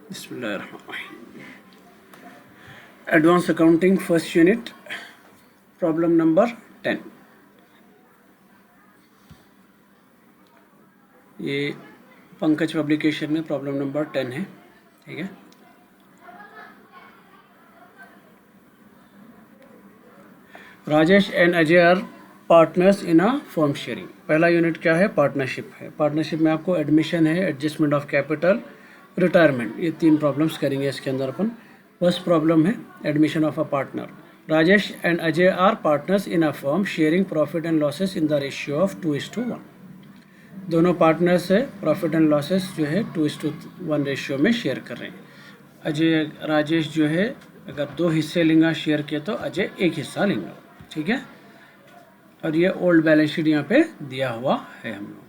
बिस्मिल्लाहिर्रहमानिर्रहीम। Advance accounting first unit, problem number 10। ये Pankaj publication में प्रॉब्लम नंबर 10 है, ठीक है। Rajesh and Ajay are partners in a firm sharing. पहला यूनिट क्या है? पार्टनरशिप है। पार्टनरशिप में आपको एडमिशन है, एडजस्टमेंट ऑफ कैपिटल, रिटायरमेंट, ये 3 प्रॉब्लम्स करेंगे इसके अंदर अपन। फर्स्ट प्रॉब्लम है admission of a partner. Rajesh and Ajay are partners in a firm sharing profit and losses in the ratio of 2:1। दोनों पार्टनर्स है, प्रॉफिट एंड लॉसेस जो है 2:1 रेशियो में शेयर कर रहे हैं। अजय राजेश जो है अगर 2 हिस्से लेंगे शेयर के तो अजय 1 हिस्सा लेंगे, ठीक है। और ये ओल्ड बैलेंस शीट यहाँ पे दिया हुआ है हम लोग।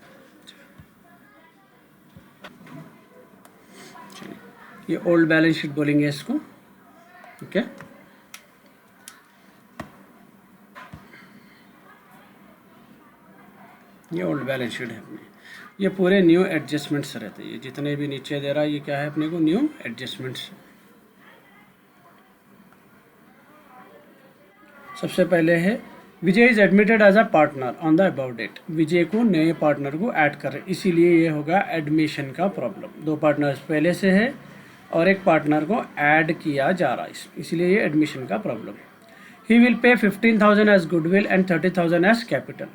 ये ओल्ड बैलेंस शीट बोलेंगे इसको, ठीक है। ये ओल्ड बैलेंस शीट है अपने। ये पूरे न्यू एडजस्टमेंट्स रहते हैं। ये जितने भी नीचे दे रहा है ये क्या है अपने को? New adjustments. सबसे पहले है Vijay is admitted as a partner on the about date. Vijay को नए पार्टनर को ऐड कर रहे, इसीलिए ये होगा एडमिशन का प्रॉब्लम। 2 पार्टनर्स पहले से है और एक पार्टनर को ऐड किया जा रहा है, इसलिए ये एडमिशन का प्रॉब्लम है। ही will pay 15,000 as goodwill and 30,000 as capital.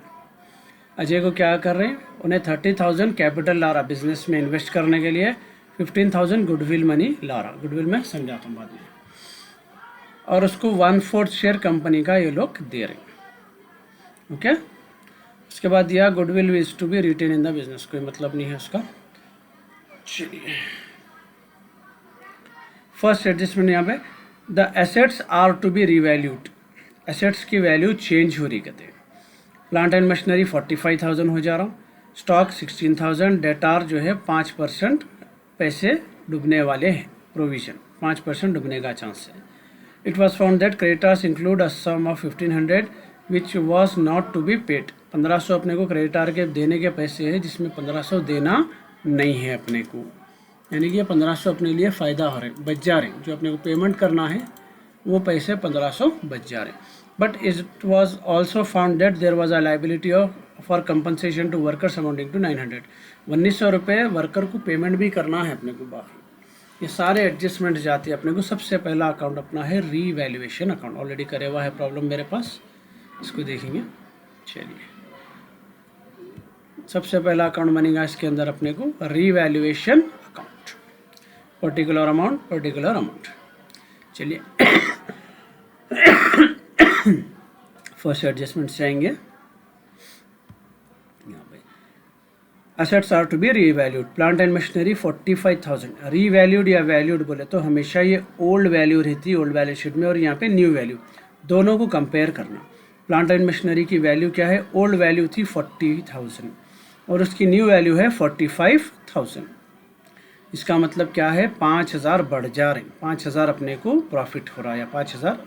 Ajay को क्या कर रहे हैं? उन्हें 30,000 कैपिटल ला रहा बिजनेस में इन्वेस्ट करने के लिए, 15,000 गुडविल मनी ला रहा। गुडविल में समझाता हूँ बाद में। और उसको 1/4 शेयर कंपनी का ये लोग दे रहे हैं, ओके। उसके बाद दिया goodwill is to be retained in the business, कोई मतलब नहीं है उसका। चलिए फर्स्ट एडजस्टमेंट यहाँ पे, the assets are to be revalued. Assets की वैल्यू चेंज हो रही कहते हैं। प्लांट एंड मशीनरी 45,000 हो जा रहा, स्टॉक 16,000, डेटार जो है 5% पैसे डूबने वाले हैं, प्रोविजन 5% डूबने का चांस है। It was found that creditors include a sum of 1,500 which was not to be paid. 1500 अपने को क्रेडिटर के देने के पैसे हैं जिसमें 1500 देना नहीं है अपने को, यानी कि ये 1500 अपने लिए फ़ायदा हो रहे, बच जा रहे हैं। जो अपने को पेमेंट करना है वो पैसे 1500 बच जा रहे हैं। But it was also found that there was a liability for compensation to workers amounting to 900। 1900 रुपये वर्कर को पेमेंट भी करना है अपने को बाकी। ये सारे एडजस्टमेंट जाते हैं अपने को। सबसे पहला अकाउंट अपना है रीवैल्यूएशन अकाउंट, ऑलरेडी करे हुआ है प्रॉब्लम मेरे पास, इसको देखेंगे। चलिए सबसे पहला अकाउंट बनेगा इसके अंदर अपने को रीवैल्यूएशन अकाउंट, पर्टिकुलर अमाउंट। चलिए फर्स्ट एडजस्टमेंट से आएंगे। Assets are to be revalued. Plant and machinery 45,000। Revalued या वैल्यूड बोले तो हमेशा ये ओल्ड वैल्यू रहती है ओल्ड बैलेंस शीट में, और यहाँ पे न्यू वैल्यू, दोनों को कंपेयर करना। प्लांट एंड मशीनरी की वैल्यू क्या है? ओल्ड वैल्यू थी 40,000 और उसकी न्यू वैल्यू है 45,000। इसका मतलब क्या है? 5,000 बढ़ जा रहे, 5,000 अपने को प्रॉफिट हो रहा है, या 5,000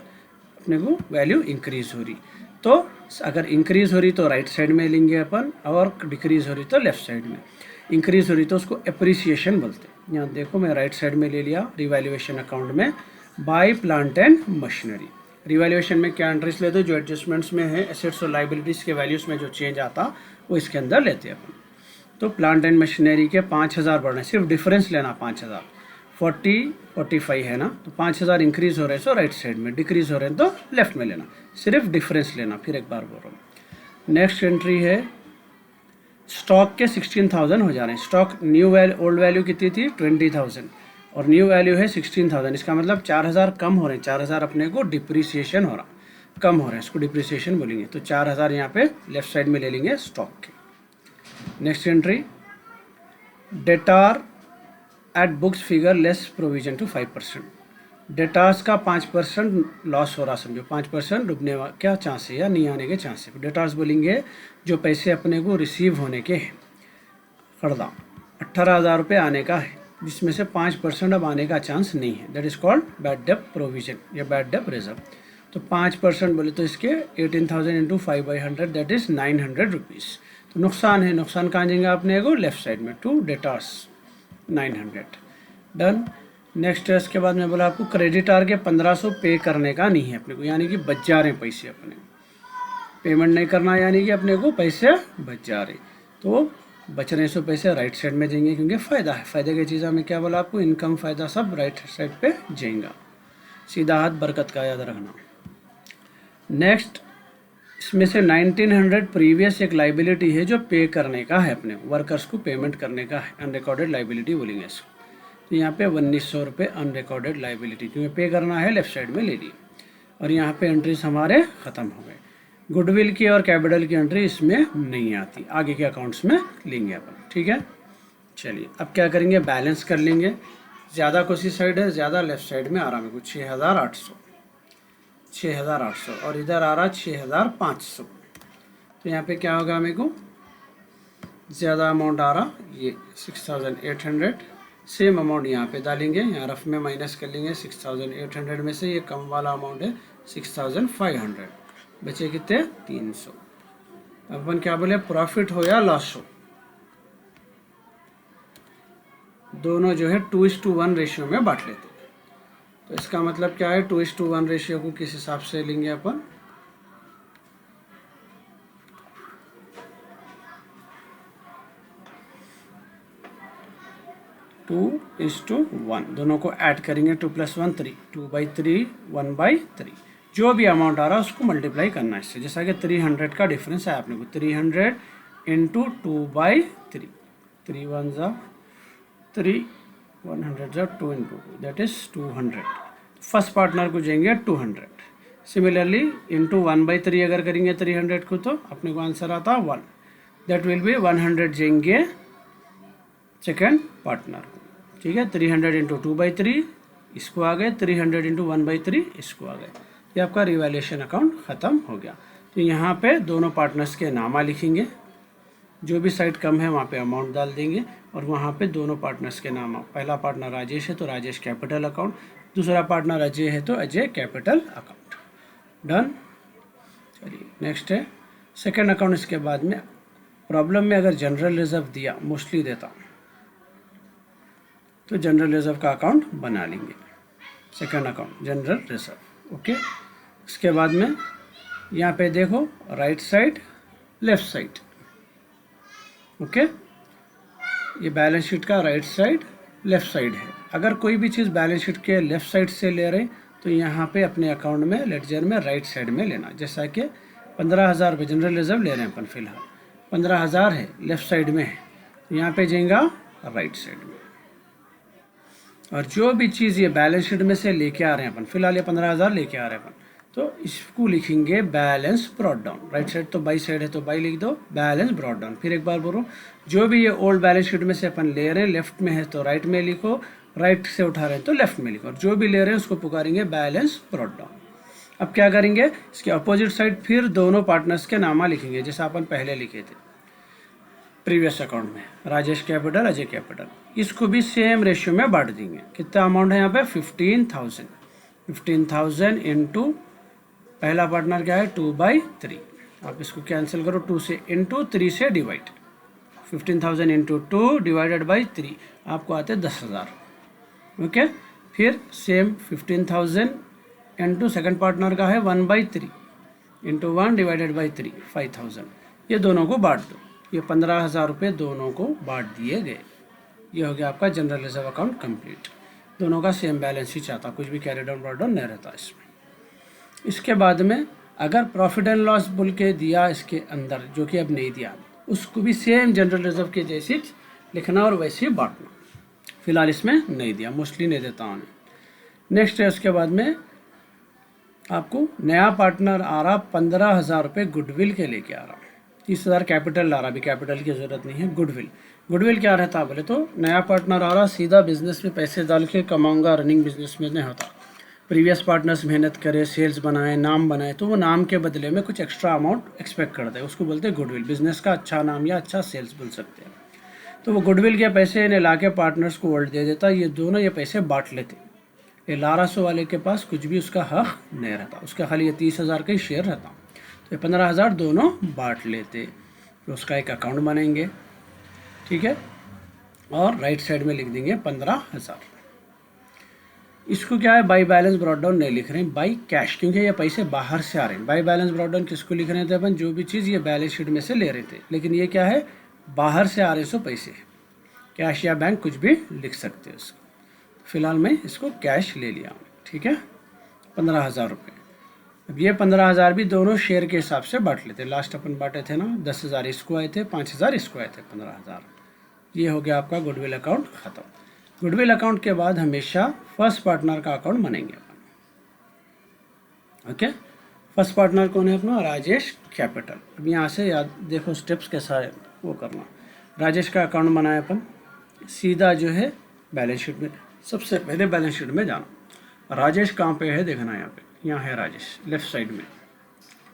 अपने को वैल्यू इंक्रीज हो रही। तो अगर इंक्रीज हो रही तो राइट साइड में लेंगे अपन, और डिक्रीज हो रही तो लेफ्ट साइड में। इंक्रीज हो रही तो उसको एप्रिसिएशन बोलते हैं। यहाँ देखो मैं राइट साइड में ले लिया रिवैल्यूएशन अकाउंट में, by plant and machinery. Revaluation में क्या एंट्रीज लेते हो? जो एडजस्टमेंट्स में है एसेट्स और लाइबिलिटीज़ के वैल्यूज़ में जो चेंज आता वो इसके अंदर लेते हैं अपन। तो प्लांट एंड मशीनरी के 5,000 बढ़ने, सिर्फ डिफरेंस लेना 5,000, 45 है ना, तो 5,000 इंक्रीज हो रहे हैं सो राइट साइड में, डिक्रीज हो रहे हैं तो लेफ्ट में लेना, सिर्फ डिफरेंस लेना। फिर एक बार बोल रहा हूँ। नेक्स्ट एंट्री है स्टॉक के 16,000 हो जा रहे हैं। Stock new value, old value कितनी थी? 20,000 और न्यू वैल्यू है 16,000। इसका मतलब 4,000 कम हो रहे हैं। 4,000 अपने को डिप्रिसिएशन हो रहा, कम हो रहा है, इसको डिप्रिसिएशन बोलेंगे। तो 4,000 यहाँ पे लेफ्ट साइड में ले लेंगे स्टॉक के। Next entry, debtors at books figure less provision to 5%। Debtors का 5% लॉस हो रहा, समझो 5% डूबने का क्या चांस है या नहीं आने के चांस है। डेटार्स बोलेंगे जो पैसे अपने को रिसीव होने के हैं, कर्जा 18,000 रुपये आने का है, जिसमें से 5% अब आने का चांस नहीं है। That is called bad debt provision या बैड डेट रिजर्व। तो 5% बोले तो इसके 18,000 इंटू 5/100 दैट इज 900 रुपीज़। तो नुकसान है, नुकसान कहाँ जाएंगे अपने को? लेफ्ट साइड में, टू डेटार्स 900 डन। नेक्स्ट है इसके बाद मैं बोला आपको क्रेडिटर के 1500 पे करने का नहीं है अपने को, यानी कि बच जा रहे हैं पैसे अपने, पेमेंट नहीं करना यानी कि अपने को पैसे बच जा रहे। तो बच रहे सो पैसे राइट साइड में जाएंगे क्योंकि फ़ायदा है, फ़ायदे की चीज़ हमें क्या बोला आपको, इनकम फ़ायदा सब राइट साइड पे जाएगा, सीधा हाथ बरकत का याद रखना। नेक्स्ट इसमें से 1900 प्रीवियस एक लाइबिलिटी है जो पे करने का है, अपने वर्कर्स को पेमेंट करने का है, अनरिकॉर्डेड लाइबिलिटी बोलेंगे इसको। तो यहाँ पे 1900 रुपये अनरिकॉर्डेड लाइबिलिटी क्योंकि पे करना है, लेफ्ट साइड में ले ली। और यहाँ पे एंट्रीज हमारे ख़त्म हो गए। गुडविल की और कैपिटल की एंट्री इसमें नहीं आती, आगे के अकाउंट्स में लेंगे अपन, ठीक है। चलिए अब क्या करेंगे, बैलेंस कर लेंगे। ज़्यादा कौन सी साइड है, ज़्यादा लेफ्ट साइड में आ रहा है मेरे को 6800 और इधर आ रहा 6500। तो यहाँ पे क्या होगा मेरे को, ज़्यादा अमाउंट आ रहा ये 6800, सेम अमाउंट यहाँ पे डालेंगे, यहाँ रफ में माइनस कर लेंगे। 6800 में से ये कम वाला अमाउंट है 6500, बचे कितने 300। अपन क्या बोले, प्रॉफिट हो या लॉस हो, दोनों जो है 2:1 रेशियो में बांट लेते हैं। तो इसका मतलब क्या है, 2:1 रेशियो को किस हिसाब से लेंगे अपन, टू इज टू वन, दोनों को ऐड करेंगे। 2 + 1 3, 2/3 1/3, जो भी अमाउंट आ रहा है उसको मल्टीप्लाई करना है इससे। जैसा कि 300 का डिफरेंस है आपने को, 300 इंटू 2/3, 3 1 ज़ा 3, 100 ज़ा 2 into 2, that is 200। First partner को जाएंगे 200। सिमिलरली इंटू 1/3 अगर करेंगे 300 को तो अपने को आंसर आता 1, दैट विल बी 100 जाएंगे सेकेंड पार्टनर को, ठीक है। 300 इंटू 2/3 इसको आ गए, 300 इंटू 1/3 इसको आ गए। ये आपका रिवैल्यूएशन अकाउंट ख़त्म हो गया। तो यहाँ पे दोनों पार्टनर्स के नामा लिखेंगे, जो भी साइड कम है वहाँ पे अमाउंट डाल देंगे, और वहाँ पे दोनों पार्टनर्स के नामा, पहला पार्टनर राजेश है तो राजेश कैपिटल अकाउंट, दूसरा पार्टनर अजय है तो अजय कैपिटल अकाउंट। डन। चलिए नेक्स्ट है सेकेंड अकाउंट। इसके बाद में प्रॉब्लम में अगर जनरल रिजर्व दिया, मोस्टली देता, तो जनरल रिजर्व का अकाउंट बना लेंगे, second account general reserve, okay. इसके बाद में यहाँ पे देखो right side left side, okay. ये बैलेंस शीट का राइट साइड लेफ्ट साइड है। अगर कोई भी चीज़ बैलेंस शीट के लेफ्ट साइड से ले रहे तो यहाँ पे अपने अकाउंट में लेडजर में राइट साइड में लेना। जैसा कि 15,000 रुपये जनरल रिजर्व ले रहे हैं अपन फिलहाल, 15,000 है लेफ्ट साइड में है, तो यहाँ पे जाएगा राइट साइड में। और जो भी चीज़ ये बैलेंस शीट में से लेके आ रहे हैं अपन, फिलहाल ये 15,000 लेके आ रहे हैं अपन, तो इसको लिखेंगे balance brought down. Right side तो बाई साइड है तो बाई लिख दो, बैलेंस ब्रॉट डाउन। फिर एक बार बोलो, जो भी ये ओल्ड बैलेंस शीट में से अपन ले रहे हैं, लेफ्ट में है तो राइट में लिखो, राइट से उठा रहे हैं तो लेफ्ट में लिखो, और जो भी ले रहे हैं उसको पुकारेंगे बैलेंस ब्रॉट डाउन। अब क्या करेंगे, इसके अपोजिट साइड फिर दोनों पार्टनर्स के नामा लिखेंगे, जैसा अपन पहले लिखे थे प्रीवियस अकाउंट में, राजेश कैपिटल अजय कैपिटल। इसको भी सेम रेशियो में बांट देंगे। कितना अमाउंट है यहाँ पे 15,000, 15,000 इंटू पहला पार्टनर क्या है 2/3, आप इसको कैंसिल करो, 2 से इंटू 3 से डिवाइड, 15,000 इंटू 2 डिवाइडेड बाई 3 आपको आते 10,000, ओके। फिर सेम 15,000 इंटू सेकेंड पार्टनर का है 1/3 इंटू 1 डिवाइडेड बाई 3 5,000, ये दोनों को बांट दो। ये 15,000 रुपये दोनों को बांट दिए गए। ये हो गया आपका जनरल रिजर्व अकाउंट कंप्लीट। दोनों का सेम बैलेंस ही चाहता, कुछ भी कैरी डाउन ब्रॉट डाउन नहीं रहता इसमें। इसके बाद में अगर प्रॉफिट एंड लॉस बोल के दिया इसके अंदर, जो कि अब नहीं दिया, उसको भी सेम जनरल रिजर्व के जैसे लिखना और वैसे ही बांटना। फिलहाल इसमें नहीं दिया, मोस्टली नहीं देता हूँ। नेक्स्ट है उसके बाद में आपको नया पार्टनर आ रहा 15,000 रुपये गुडविल के लेके आ रहा, 30,000 कैपिटल ला रहा, अभी कैपिटल की ज़रूरत नहीं है। गुडविल क्या रहता है बोले तो नया पार्टनर आ रहा, सीधा बिजनेस में पैसे डाल के कमाऊंगा, रनिंग बिजनेस में नहीं होता। प्रीवियस पार्टनर्स मेहनत करे, सेल्स बनाए, नाम बनाए, तो वो नाम के बदले में कुछ एक्स्ट्रा अमाउंट एक्सपेक्ट करते हैं, उसको बोलते हैं गुडविल। बिजनेस का अच्छा नाम या अच्छा सेल्स बोल सकते हैं। तो वो गुडविल के पैसे इन्हें ला के पार्टनर्स को होल्ड दे देता, ये दोनों ये पैसे बांट लेते। ये 1100 वाले के पास कुछ भी उसका हक नहीं रहता, उसका खाली ये 30,000 का ही शेयर रहता। तो ये 15,000 दोनों बांट लेते, तो उसका एक अकाउंट बनाएंगे, ठीक है। और राइट साइड में लिख देंगे 15,000। इसको क्या है, बाई बैलेंस ब्रॉट डाउन नहीं लिख रहे हैं, बाई कैश, क्योंकि ये पैसे बाहर से आ रहे हैं। बाई बैलेंस ब्रॉट डाउन किसको लिख रहे थे अपन, जो भी चीज़ ये बैलेंस शीट में से ले रहे थे, लेकिन ये क्या है, बाहर से आ रहे सो पैसे, कैश या बैंक कुछ भी लिख सकते हैं उसको। फिलहाल मैं इसको कैश ले लिया हूँ, ठीक है, 15,000 रुपये। अब ये 15,000 भी दोनों शेयर के हिसाब से बांट लेते। लास्ट अपन बांटे थे ना, 10,000 इसको आए थे, 5,000 इसको आए थे, 15,000। ये हो गया आपका गुडविल अकाउंट ख़त्म। गुडविल अकाउंट के बाद हमेशा फर्स्ट पार्टनर का अकाउंट बनेंगे अपन। ओके, फर्स्ट पार्टनर कौन है अपना, राजेश कैपिटल। अब यहाँ से याद देखो स्टेप्स कैसा है वो करना। राजेश का अकाउंट बनाया अपन, सीधा जो है बैलेंस शीट में, सबसे पहले बैलेंस शीट में जाना। राजेश कहाँ पे है देखना, यहाँ पे, यहाँ है राजेश लेफ्ट साइड में।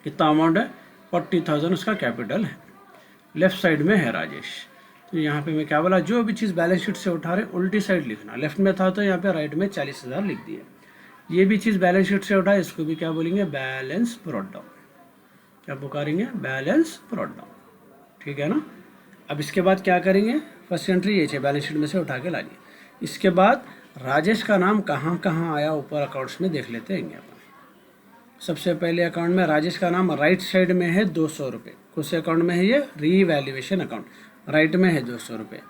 कितना अमाउंट है, 40,000 उसका कैपिटल है, लेफ्ट साइड में है राजेश। तो यहाँ पे मैं क्या बोला, जो भी चीज़ बैलेंस शीट से उठा रहे उल्टी साइड लिखना। लेफ्ट में था तो यहाँ पे राइट में 40,000 लिख दिया। ये भी चीज़ बैलेंस शीट से उठाए, इसको भी क्या बोलेंगे, बैलेंस ब्रॉट डाउन। क्या पुकारेंगे, बैलेंस ब्रॉट डाउन, ठीक है ना। अब इसके बाद क्या करेंगे, फर्स्ट एंट्री ये है, बैलेंस शीट में से उठा के ला लिए। इसके बाद राजेश का नाम कहाँ कहाँ आया ऊपर अकाउंट्स में देख लेते हैं अपन। सबसे पहले अकाउंट में राजेश का नाम राइट साइड में है 200 रुपये। कौन से अकाउंट में है ये, रीवैल्यूएशन अकाउंट, राइट में है 200 रुपये।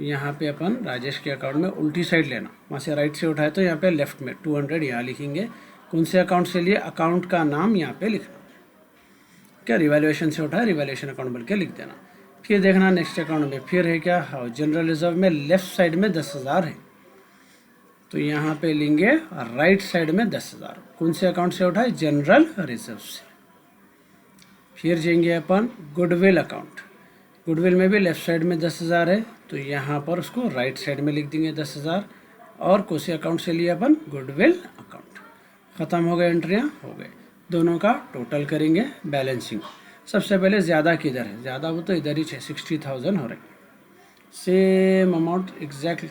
यहाँ पे अपन राजेश के अकाउंट में उल्टी साइड लेना, वहाँ से राइट से उठाए तो यहाँ पे लेफ्ट में 200 यहाँ लिखेंगे। कौन से अकाउंट से लिए, अकाउंट का नाम यहाँ पे लिखना, क्या रिवैल्यूएशन से उठाए, रिवैल्यूएशन अकाउंट बोल के लिख देना। फिर देखना नेक्स्ट अकाउंट में फिर है क्या, जनरल रिजर्व में लेफ्ट साइड में 10,000 है, तो यहाँ पे लेंगे राइट साइड में 10,000। कौन से अकाउंट से उठाए, जनरल रिजर्व से। फिर जाएंगे अपन गुडविल अकाउंट, गुडविल में भी लेफ्ट साइड में 10,000 है, तो यहाँ पर उसको राइट साइड में लिख देंगे 10,000। और कौन से अकाउंट से लिए अपन, गुडविल अकाउंट। ख़त्म हो गए, एंट्रियाँ हो गए। दोनों का टोटल करेंगे बैलेंसिंग। सबसे पहले ज़्यादा किधर है, ज़्यादा वो तो इधर ही है, 60,000 हो रहे। Same amount exact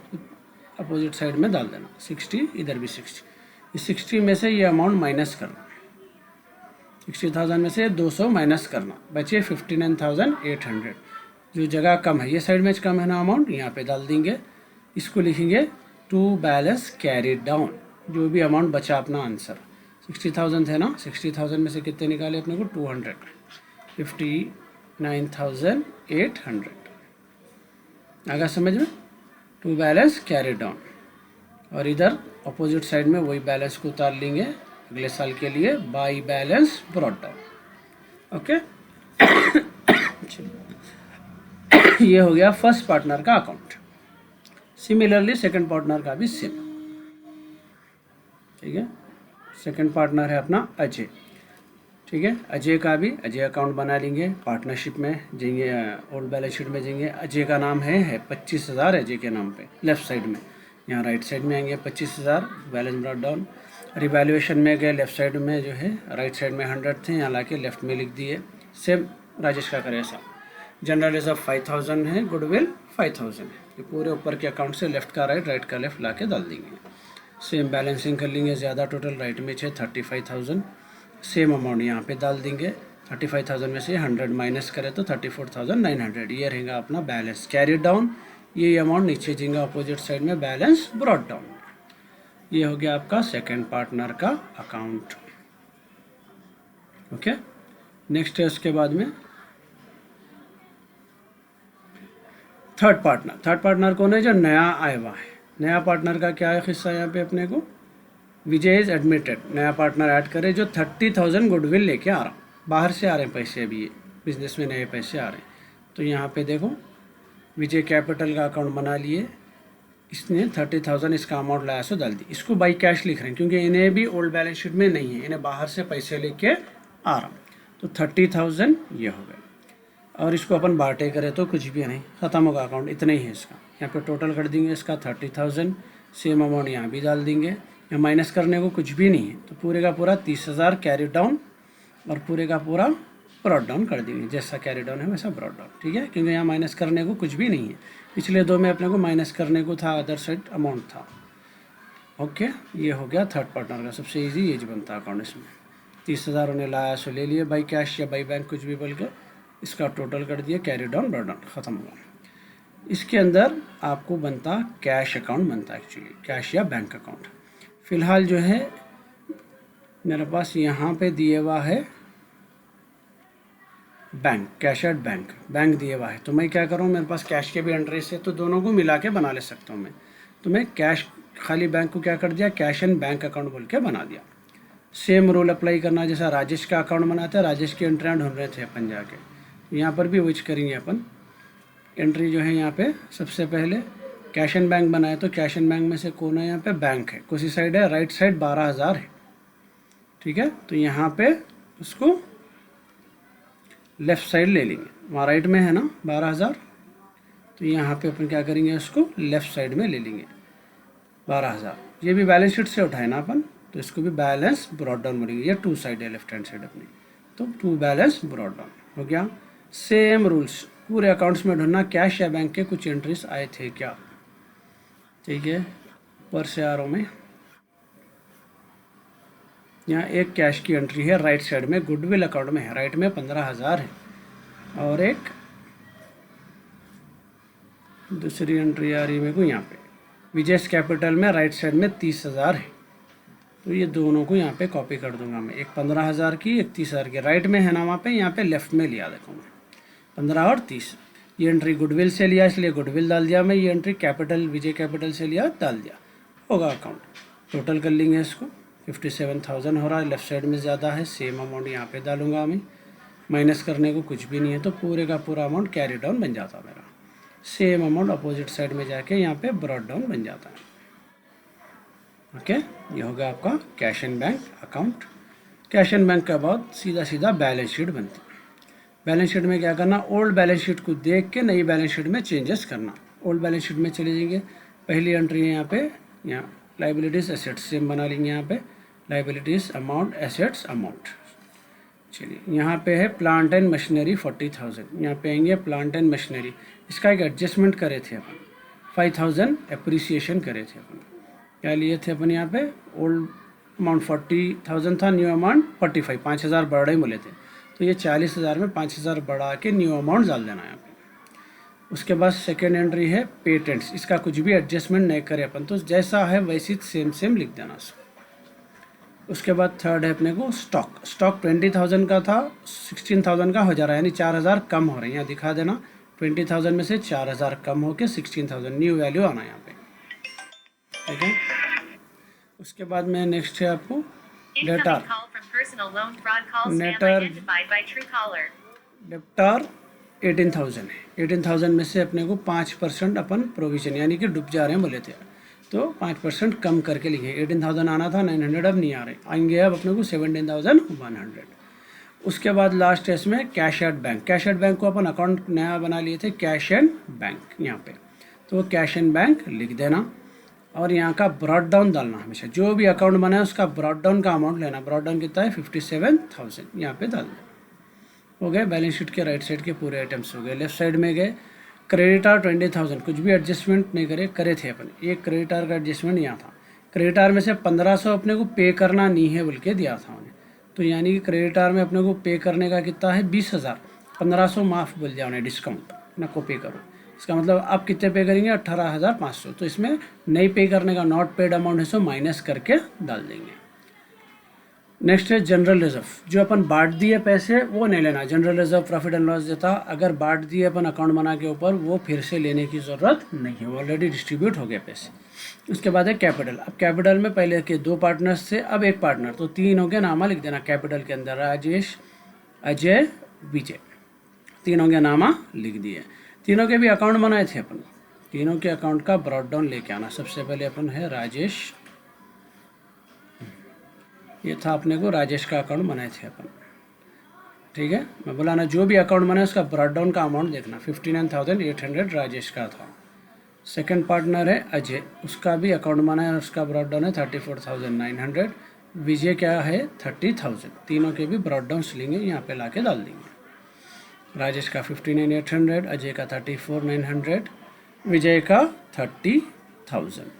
opposite side में डाल देना, 60, इधर भी 60। इस 60 में से ये अमाउंट माइनस करना, 60,000 में से 200 माइनस करना, बचे 59,800। जो जगह कम है, ये साइड में कम है ना अमाउंट, यहाँ पे डाल देंगे। इसको लिखेंगे टू बैलेंस कैरी डाउन, जो भी अमाउंट बचा अपना आंसर। 60,000 थे ना, 60,000 में से कितने निकाले अपने को, 200, 59,800। आगे समझ में, टू बैलेंस कैरी डाउन। और इधर अपोजिट साइड में वही बैलेंस को उतार लेंगे अगले साल के लिए, by balance brought down. Okay ये हो गया फर्स्ट पार्टनर का अकाउंट। सिमिलरली सेकंड पार्टनर का भी सेम, ठीक है। सेकंड पार्टनर है अपना अजय, ठीक है। अजय का भी, अजय अकाउंट बना लेंगे, पार्टनरशिप में जाएंगे, ओल्ड बैलेंस शीट में जाएंगे। अजय का नाम है 25,000 अजय के नाम पे लेफ्ट साइड में। यहाँ राइट साइड में आएंगे 25,000 बैलेंस ब्रॉट डाउन। रिवैल्यूएशन में गए, लेफ्ट साइड में जो है, राइट साइड में 100 थे, यहाँ लाके लेफ्ट में लिख दिए। सेम राजेश का करे ऐसा। जनरल रिजर्व 5,000 है, गुडविल 5,000 है। ये पूरे ऊपर के अकाउंट से लेफ्ट का राइट, राइट का लेफ्ट ला के डाल देंगे। सेम बैलेंसिंग कर लेंगे, ज़्यादा टोटल राइट में 35,000। सेम अमाउंट यहाँ पे डाल देंगे। 35,000 में से 100 माइनस करें तो 34,900। ये रहेगा अपना बैलेंस कैरी डाउन। ये अमाउंट नीचे जाएगा अपोजिट साइड में, बैलेंस ब्रॉट डाउन। ये हो गया आपका सेकंड पार्टनर का अकाउंट। ओके, नेक्स्ट है उसके बाद में थर्ड पार्टनर। थर्ड पार्टनर कौन है, जो नया आया हुआ है। नया पार्टनर का क्या है हिस्सा यहाँ पे अपने को, विजय इज एडमिटेड। नया पार्टनर ऐड करे जो 30,000 गुडविल लेके आ रहा, बाहर से आ रहे हैं पैसे, अभी ये बिजनेस में नए पैसे आ रहे हैं। तो यहाँ पे देखो विजय कैपिटल का अकाउंट बना लिए, इसने 30,000 इसका अमाउंट लाया सो डाल दी। इसको बाई कैश लिख रहे हैं क्योंकि इन्हें भी ओल्ड बैलेंस शीट में नहीं है, इन्हें बाहर से पैसे लेके आ रहा। तो 30,000 ये हो गए। और इसको अपन बांटे करें तो कुछ भी नहीं, ख़त्म होगा अकाउंट, इतना ही है इसका। यहाँ पे टोटल कर देंगे इसका 30,000। सेम अमाउंट यहाँ भी डाल देंगे, यहाँ माइनस करने को कुछ भी नहीं है। तो पूरे का पूरा 30,000 कैरी डाउन और पूरे का पूरा ब्रॉट डाउन कर देंगे। जैसा कैरी डाउन है वैसा ब्रॉट डाउन, ठीक है, क्योंकि यहाँ माइनस करने को कुछ भी नहीं है। पिछले दो में अपने को माइनस करने को था, अदर साइड अमाउंट था। ओके, ये हो गया थर्ड पार्टनर का सबसे ईजी ये जो बनता है अकाउंट। इसमें 30,000 उन्हें लाया सो ले लिए बाई कैश या बाई बैंक कुछ भी बोल के, इसका टोटल कर दिया, कैरी डाउन ब्रॉट डाउन, ख़त्म हुआ। इसके अंदर आपको बनता कैश अकाउंट बनता है एक्चुअली, कैश या बैंक अकाउंट। फ़िलहाल जो है मेरे पास यहाँ पे दिए हुआ है bank, cash at bank, bank दिए हुआ है। तो मैं क्या करूँ, मेरे पास कैश के भी एंट्रीज है तो दोनों को मिला के बना ले सकता हूँ मैं। तो मैं कैश खाली बैंक को क्या कर दिया, कैश एंड बैंक अकाउंट बोल के बना दिया। सेम रूल अप्लाई करना जैसा राजेश का अकाउंट बनाते हैं, राजेश की एंट्रियाँ ढूंढ रहे थे अपन जाके, यहाँ पर भी वही करेंगे अपन। एंट्री जो है यहाँ पे सबसे पहले कैश एंड बैंक बनाए, तो कैश एंड बैंक में से कौन है, यहाँ पे बैंक है, कौन सी साइड है, राइट साइड 12,000 है, ठीक है। तो यहाँ पे उसको लेफ़्ट साइड ले लेंगे, वहाँ राइट में है ना 12,000, तो यहाँ पे अपन क्या करेंगे, उसको लेफ़्ट साइड में ले लेंगे 12,000। ये भी बैलेंस शीट से उठाए ना अपन, तो इसको भी बैलेंस ब्रॉड डाउन बोलेंगे। ये टू साइड है लेफ्ट हैंड साइड अपनी, तो टू बैलेंस ब्रॉड डाउन हो गया। सेम रूल्स पूरे अकाउंट्स में ढूंढना, कैश या बैंक के कुछ एंट्रीज आए थे क्या, ठीक है। ऊपर से आ रहा हूँ मैं, यहाँ एक कैश की एंट्री है राइट साइड में, गुडविल अकाउंट में है, राइट में 15,000 है, और एक दूसरी एंट्री आ रही है मेरे को यहाँ पे विजयस कैपिटल में, राइट साइड में 30,000 है। तो ये दोनों को यहाँ पे कॉपी कर दूंगा मैं, एक 15,000 की, एक 30,000 की, राइट में है ना वहाँ पे, यहाँ पे लेफ्ट में लिया देखो मैं 15 और 30। ये एंट्री गुडविल से लिया इसलिए गुडविल डाल दिया मैं, ये एंट्री कैपिटल विजय कैपिटल से लिया डाल दिया, होगा अकाउंट। टोटल कर लेंगे इसको, 57,000 हो रहा है, लेफ्ट साइड में ज़्यादा है, सेम अमाउंट यहाँ पे डालूंगा मैं, माइनस करने को कुछ भी नहीं है, तो पूरे का पूरा अमाउंट कैरी डाउन बन जाता मेरा। सेम अमाउंट अपोजिट साइड में जाके यहाँ पे ब्रॉड डाउन बन जाता है। ओके, ये होगा आपका cash and bank account. Cash and bank के बाद सीधा सीधा बैलेंस शीट बनती है। बैलेंस शीट में क्या करना, ओल्ड बैलेंस शीट को देख के नई बैलेंस शीट में चेंजेस करना। ओल्ड बैलेंस शीट में चले जाएंगे, पहली एंट्री है यहाँ पे, यहाँ लाइबिलिटीज़ एसेट्स सेम बना लेंगे, यहाँ पे लाइबिलिटीज़ अमाउंट एसेट्स अमाउंट। चलिए यहाँ पे है प्लांट एंड मशीनरी 40,000, यहाँ पे आएंगे प्लांट एंड मशीनरी, इसका एक एडजस्टमेंट करे थे अपन, 5,000 एप्रिसिएशन करे थे अपन। क्या लिए थे अपन यहाँ पे, ओल्ड अमाउंट 40,000 था, न्यू अमाउंट 45, 5,000 बढ़ रहे बोले थे, तो ये 40,000 में 5,000 बढ़ा के न्यू अमाउंट डाल देना यहाँ पे। उसके बाद सेकेंड एंट्री है पेटेंट्स, इसका कुछ भी एडजस्टमेंट नहीं करे अपन, तो जैसा है वैसी सेम लिख देना उसको। उसके बाद थर्ड है अपने को स्टॉक, स्टॉक 20,000 का था 16,000 का हो जा रहा है, यानी 4,000 कम हो रहे हैं, यहाँ दिखा देना 20,000 में से 4,000 कम होके 16,000 न्यू वैल्यू आना यहाँ पे, ठीक है। उसके बाद में नेक्स्ट है आपको डेटार, डेप्टार 18,000 है, 18,000 में से अपने को 5% अपन प्रोविजन, यानी कि डूब जा रहे हैं बोले थे, तो 5% कम करके लिखे। 18,000 आना था, 900 अब नहीं आ रहे, आएंगे अब अपने को 17,100। उसके बाद लास्ट है इसमें cash at bank. Cash at bank को अपन अकाउंट नया बना लिए थे, कैश एंड बैंक यहाँ पे, तो वो कैश एंड बैंक लिख देना, और यहाँ का ब्रॉड डाउन डालना, हमेशा जो भी अकाउंट बना है उसका ब्रॉड डाउन का अमाउंट लेना। ब्रॉड डाउन कितना है, 57,000, यहाँ पे डाल देना। हो गए बैलेंस शीट के राइट साइड के पूरे आइटम्स हो गए। लेफ्ट साइड में गए क्रेडिटार 20,000, कुछ भी एडजस्टमेंट नहीं करे थे अपन, एक क्रेडिटार का एडजस्टमेंट यहाँ था। क्रेडिटार में से 1,500 अपने को पे करना नहीं है बोल के दिया था उन्हें, तो यानी कि क्रेडिटार में अपने को पे करने का कितना है 20,000, 1,500 माफ़ बोल दिया उन्हें, डिस्काउंट ना को पे करो। इसका मतलब आप कितने पे करेंगे, 18,500, तो इसमें नहीं पे करने का नॉट पेड अमाउंट है सो माइनस करके डाल देंगे। नेक्स्ट है जनरल रिजर्व, जो अपन बांट दिए पैसे वो नहीं लेना। General reserve profit and loss देता, अगर बांट दिए अपन अकाउंट बना के ऊपर, वो फिर से लेने की ज़रूरत नहीं है, ऑलरेडी डिस्ट्रीब्यूट हो गए पैसे। उसके बाद है कैपिटल। अब कैपिटल में पहले के 2 पार्टनर्स थे, अब एक पार्टनर, तो 3 हो गए, नामा लिख देना कैपिटल के अंदर, राजेश, अजय, विजय, तीनों के नामा लिख दिए। तीनों के भी अकाउंट बनाए थे अपन, तीनों के अकाउंट का ब्रॉड डाउन लेके आना। सबसे पहले अपन है राजेश, ये था अपने को राजेश का अकाउंट बनाए थे अपन, ठीक है। मैं बोला ना, जो भी अकाउंट बनाए उसका ब्रॉड डाउन का अमाउंट देखना, 59,800 राजेश का था। सेकंड पार्टनर है अजय, उसका भी अकाउंट बना है, उसका ब्रॉड डाउन है 34,900। विजय क्या है 30,000, तीनों के भी ब्रॉड डाउन लेंगे, यहाँ पे ला के डाल देंगे। राजेश का 59,800, अजय का 34,900, विजय का 30,000।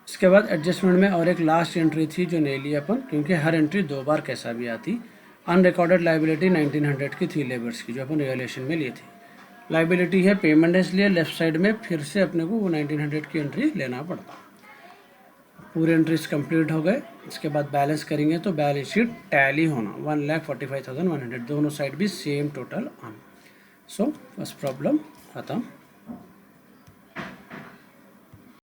इसके बाद एडजस्टमेंट में और एक लास्ट एंट्री थी जो नहीं ली अपन, क्योंकि हर एंट्री 2 बार कैसा भी आती। अनरिकॉर्डेड लाइबिलिटी 1900 की थी लेबर्स की, जो अपन रिवैल्यूएशन में लिए थे। लाइबिलिटी है पेमेंट, इसलिए लेफ्ट साइड में फिर से अपने को वो 1900 की एंट्री लेना पड़ता। पूरे एंट्रीज कंप्लीट हो गए। इसके बाद बैलेंस करेंगे तो बैलेंस शीट टैली होना 1,45,100, दोनों साइड भी सेम टोटल आना। सो फर्स्ट प्रॉब्लम खत्म।